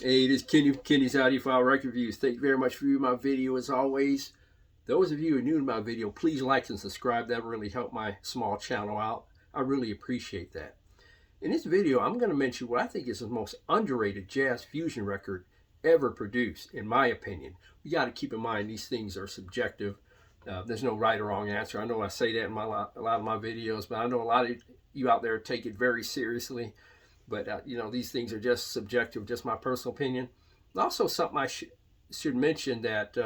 Hey, this is Kenny's Audiophile Record Reviews. Thank you very much for viewing my video as always. Those of you who are new to my video, please like and subscribe. That really help my small channel out. I really appreciate that. In this video, I'm going to mention what I think is the most underrated jazz fusion record ever produced, in my opinion. We got to keep in mind these things are subjective. There's no right or wrong answer. I know I say that in a lot of my videos, but I know a lot of you out there take it very seriously. But, you know, these things are just subjective, just my personal opinion. Also, something I should mention that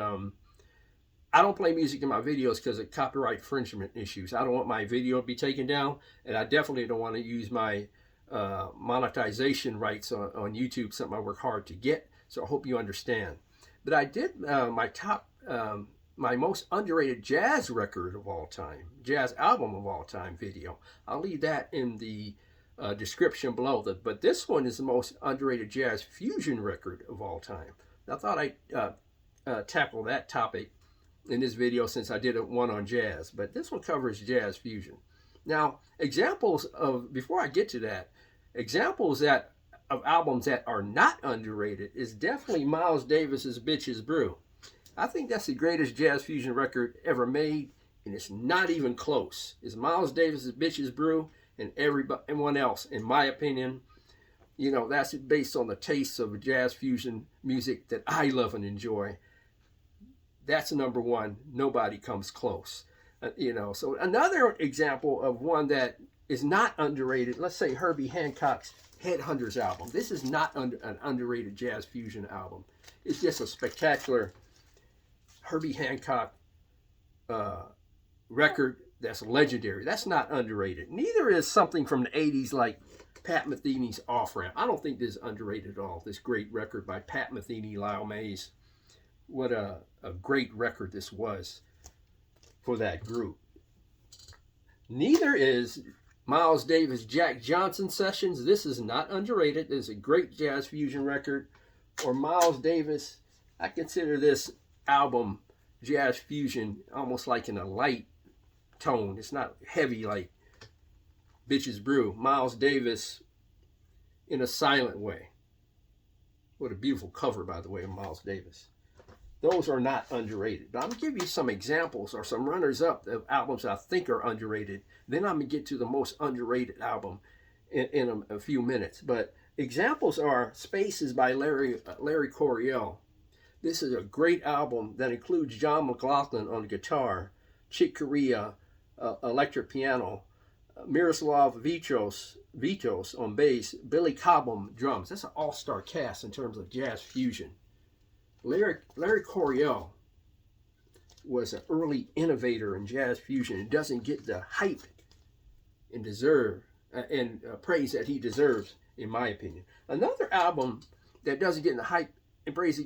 I don't play music in my videos because of copyright infringement issues. I don't want my video to be taken down, and I definitely don't want to use my monetization rights on YouTube, something I work hard to get. So I hope you understand. But I did my most underrated jazz record of all time, jazz album of all time video. I'll leave that in the description below. But this one is the most underrated jazz fusion record of all time. I thought I'd tackle that topic in this video since I did one on jazz, but this one covers jazz fusion. Now, examples of, before I get to that, examples of albums that are not underrated is definitely Miles Davis's Bitches Brew. I think that's the greatest jazz fusion record ever made, and it's not even close. It's Miles Davis's Bitches Brew, and everyone else, in my opinion, you know, that's based on the tastes of jazz fusion music that I love and enjoy. That's number one. Nobody comes close. You know, so another example of one that is not underrated, let's say Herbie Hancock's Headhunters album. This is not an underrated jazz fusion album. It's just a spectacular Herbie Hancock record that's legendary. That's not underrated. Neither is something from the 80s like Pat Metheny's Off-Ramp. I don't think this is underrated at all. This great record by Pat Metheny, Lyle Mays. What a great record this was for that group. Neither is Miles Davis' Jack Johnson Sessions. This is not underrated. This is a great jazz fusion record. Or Miles Davis, I consider this album jazz fusion almost like in a light tone. It's not heavy like Bitches Brew. Miles Davis in a silent way. What a beautiful cover, by the way, of Miles Davis. Those are not underrated. But I'm going to give you some examples or some runners-up of albums I think are underrated. Then I'm going to get to the most underrated album in a few minutes. But examples are Spaces by Larry Coryell. This is a great album that includes John McLaughlin on guitar, Chick Corea electric piano, Miroslav Vitos on bass, Billy Cobham drums. That's an all-star cast in terms of jazz fusion. Larry Coryell was an early innovator in jazz fusion and doesn't get the hype and praise that he deserves, in my opinion. Another album that doesn't get the hype and praise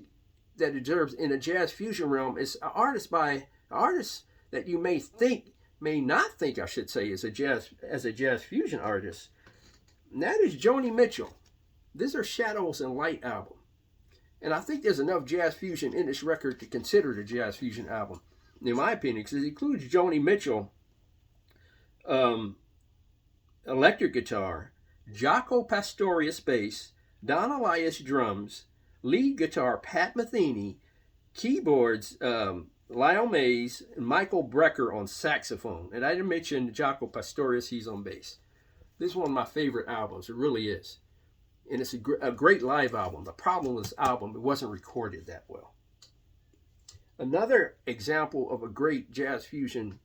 that it deserves in the jazz fusion realm is an artist that you may not think, I should say, as a jazz fusion artist. And that is Joni Mitchell. These are Shadows and Light album. And I think there's enough jazz fusion in this record to consider the jazz fusion album, in my opinion, because it includes Joni Mitchell, electric guitar, Jaco Pastorius bass, Don Elias drums, lead guitar Pat Metheny, keyboards Lyle Mays, and Michael Brecker on saxophone. And I didn't mention Jaco Pastorius, he's on bass. This is one of my favorite albums, it really is. And it's a great live album. The problem with this album, it wasn't recorded that well. Another example of a great jazz fusion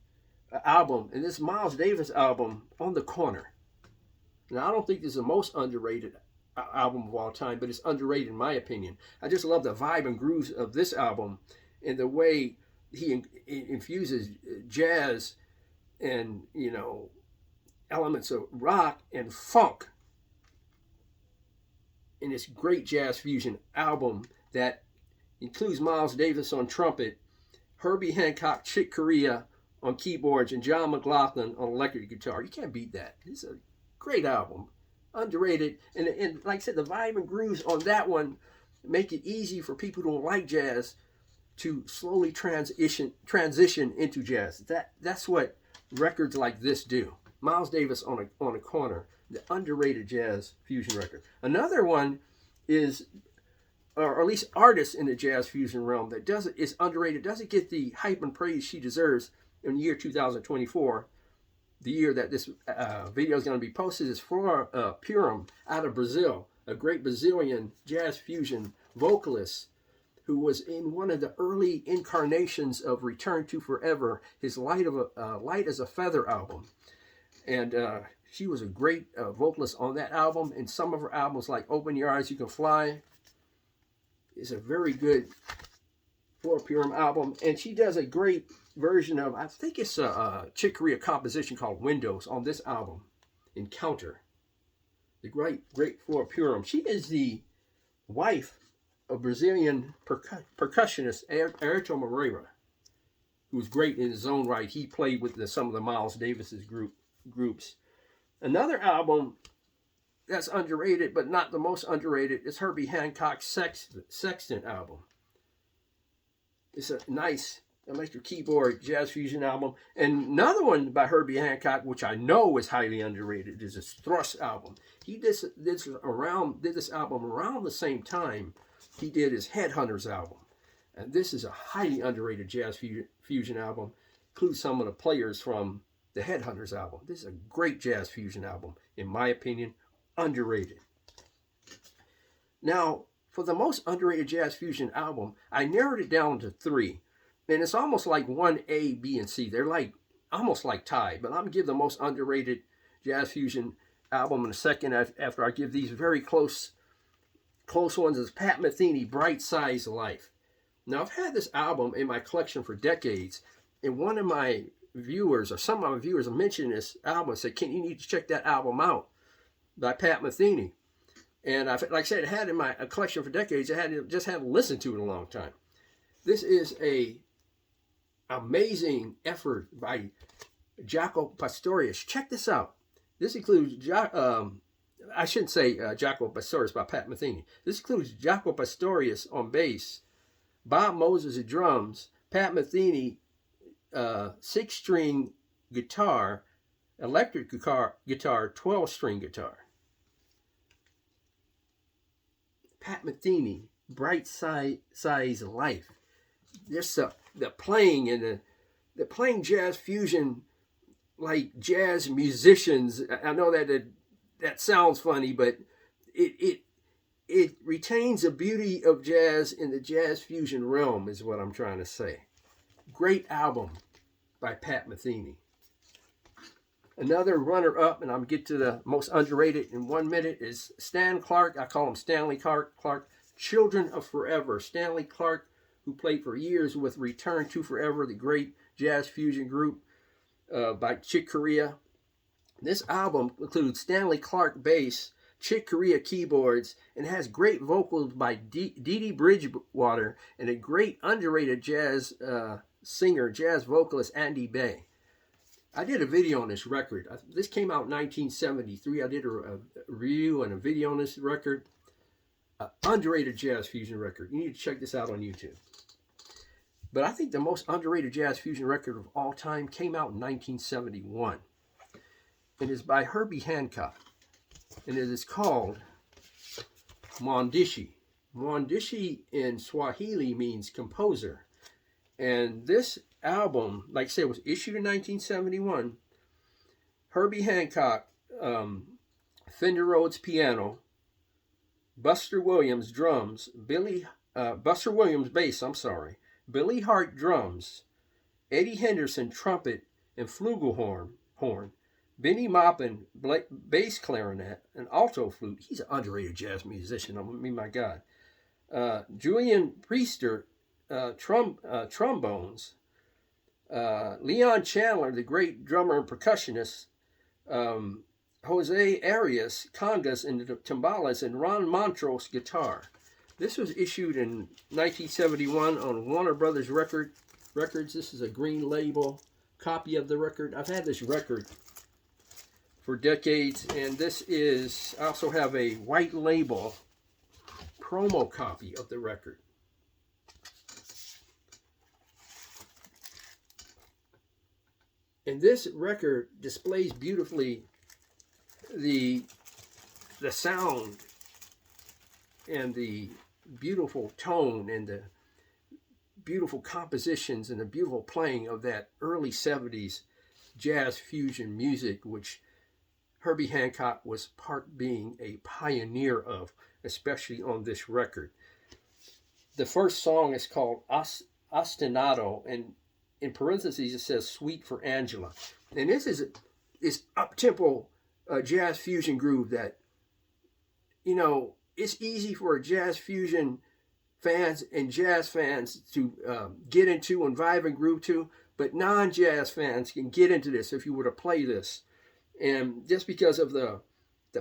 album, and this Miles Davis album, On the Corner. Now, I don't think this is the most underrated album of all time, but it's underrated in my opinion. I just love the vibe and grooves of this album and the way he infuses jazz and, you know, elements of rock and funk in this great jazz fusion album that includes Miles Davis on trumpet, Herbie Hancock, Chick Corea on keyboards, and John McLaughlin on electric guitar. You can't beat that. It's a great album, underrated, and like I said, the vibe and grooves on that one make it easy for people who don't like jazz to slowly transition into jazz. That's what records like this do. Miles Davis on a Corner, the underrated jazz fusion record. Another one is or at least artist in the jazz fusion realm that is underrated, doesn't get the hype and praise she deserves in the year 2024. The year that this video is going to be posted is for Preamp out of Brazil, a great Brazilian jazz fusion vocalist who was in one of the early incarnations of Return to Forever, his Light as a Feather album. And she was a great vocalist on that album, and some of her albums like Open Your Eyes, You Can Fly is a very good for Preamp album. And she does a great version of, I think it's a Chick Corea composition called Windows on this album, Encounter. The great for Preamp. She is the wife of Brazilian percussionist Ayrton Moreira, who's great in his own right. He played with some of the Miles Davis's groups. Another album that's underrated, but not the most underrated, is Herbie Hancock's Sextant album. It's a nice electric keyboard jazz fusion album. And another one by Herbie Hancock, which I know is highly underrated, is his Thrust album. He did this album around the same time he did his Headhunters album. And this is a highly underrated jazz fusion album. Includes some of the players from the Headhunters album. This is a great jazz fusion album, in my opinion, underrated. Now, for the most underrated jazz fusion album, I narrowed it down to 3. And it's almost like 1A, B, and C. They're like almost like tied. But I'm going to give the most underrated jazz fusion album in a second after I give these very close ones. Is Pat Metheny, Bright Size Life. Now, I've had this album in my collection for decades, and one of my viewers, or some of my viewers, have mentioned this album and said, you need to check that album out by Pat Metheny. And like I said, I had it in my collection for decades. I just hadn't listened to it in a long time. This is a amazing effort by Jaco Pastorius. Check this out. This includes, I shouldn't say Jaco Pastorius by Pat Metheny. This includes Jaco Pastorius on bass, Bob Moses at drums, Pat Metheny 6-string guitar, electric guitar, 12-string guitar. Pat Metheny, Bright Size Life. There's the playing and the playing jazz fusion like jazz musicians. I know that sounds funny, but it retains the beauty of jazz in the jazz fusion realm, is what I'm trying to say. Great album by Pat Metheny. Another runner-up, and I'll get to the most underrated in 1 minute, is Stan Clark. I call him Stanley Clark. Children of Forever. Stanley Clark, who played for years with Return to Forever, the great jazz fusion group by Chick Corea. This album includes Stanley Clark bass, Chick Corea keyboards, and has great vocals by Dee Dee Bridgewater and a great underrated jazz singer, jazz vocalist, Andy Bay. I did a video on this record. This came out in 1973. I did a review and a video on this record. Underrated jazz fusion record. You need to check this out on YouTube. But I think the most underrated jazz fusion record of all time came out in 1971. It is by Herbie Hancock. And it is called Mwandishi. Mwandishi in Swahili means composer. And this album, like I said, was issued in 1971. Herbie Hancock, Fender Rhodes piano, Buster Williams drums, Buster Williams bass, Billy Hart drums, Eddie Henderson trumpet and flugelhorn, Benny Maupin bass clarinet and alto flute. He's an underrated jazz musician. I mean, my God. Julian Priester trombones. Leon Chandler, the great drummer and percussionist. Jose Arias congas and timbales, and Ron Montrose guitar. This was issued in 1971 on Warner Brothers Records. This is a green label copy of the record. I've had this record for decades, and this is, I also have a white label promo copy of the record. And this record displays beautifully the sound and the beautiful tone and the beautiful compositions and the beautiful playing of that early 70s jazz fusion music, which Herbie Hancock was being a pioneer of, especially on this record. The first song is called Ostinato, and in parentheses it says Suite for Angela. And this is up-tempo jazz fusion groove that, you know, it's easy for jazz fusion fans and jazz fans to get into and vibe and groove to, but non-jazz fans can get into this if you were to play this. And just because of the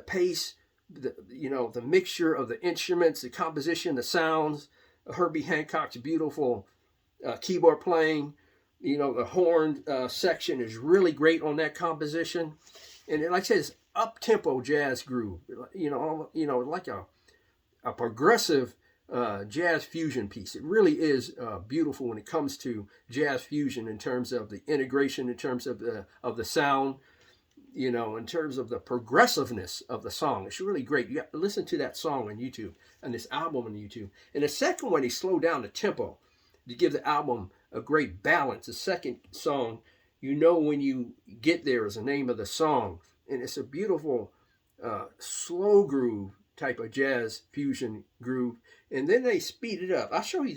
pace, the mixture of the instruments, the composition, the sounds, Herbie Hancock's beautiful keyboard playing, the horn section is really great on that composition. And like I said, it's up-tempo jazz groove, like a progressive jazz fusion piece. It really is beautiful when it comes to jazz fusion in terms of the integration, in terms of the sound, in terms of the progressiveness of the song. It's really great. You got to listen to that song on YouTube and this album on YouTube. And the second one, he slowed down the tempo to give the album a great balance. The second song, When You Get There is the name of the song. And it's a beautiful slow groove type of jazz fusion groove. And then they speed it up. I'll show you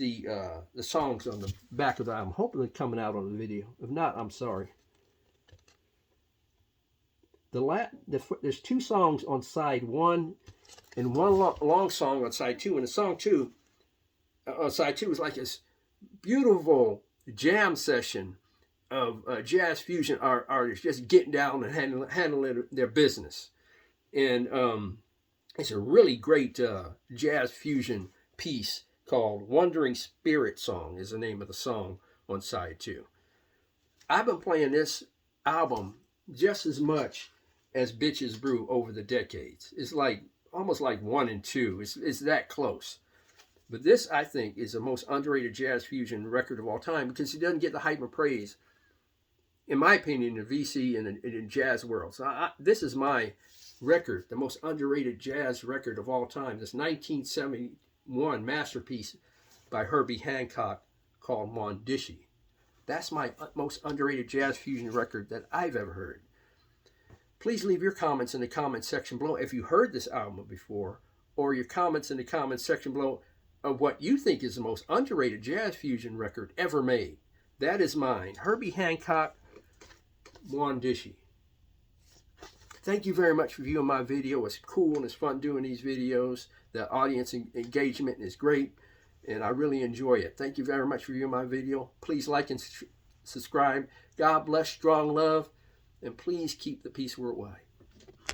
the songs on the back of the album. Hopefully they're coming out on the video. If not, I'm sorry. There's 2 songs on side 1 and one long song on side 2. And the song 2 on side 2 is like this beautiful jam session of jazz fusion artists just getting down and handling their business. And it's a really great jazz fusion piece called Wandering Spirit Song is the name of the song on side 2. I've been playing this album just as much as Bitches Brew over the decades. It's like almost like 1 and 2. It's that close. But this, I think, is the most underrated jazz fusion record of all time because it doesn't get the hype and praise, in my opinion, in the VC and in jazz world. So this is my record, the most underrated jazz record of all time. This 1971 masterpiece by Herbie Hancock called Mondishi. That's my most underrated jazz fusion record that I've ever heard. Please leave your comments in the comment section below if you heard this album before, or your comments in the comment section below of what you think is the most underrated jazz fusion record ever made. That is mine, Herbie Hancock, Mondishi. Thank you very much for viewing my video. It's cool and it's fun doing these videos. The audience engagement is great, and I really enjoy it. Thank you very much for viewing my video. Please like and subscribe. God bless, strong love, and please keep the peace worldwide.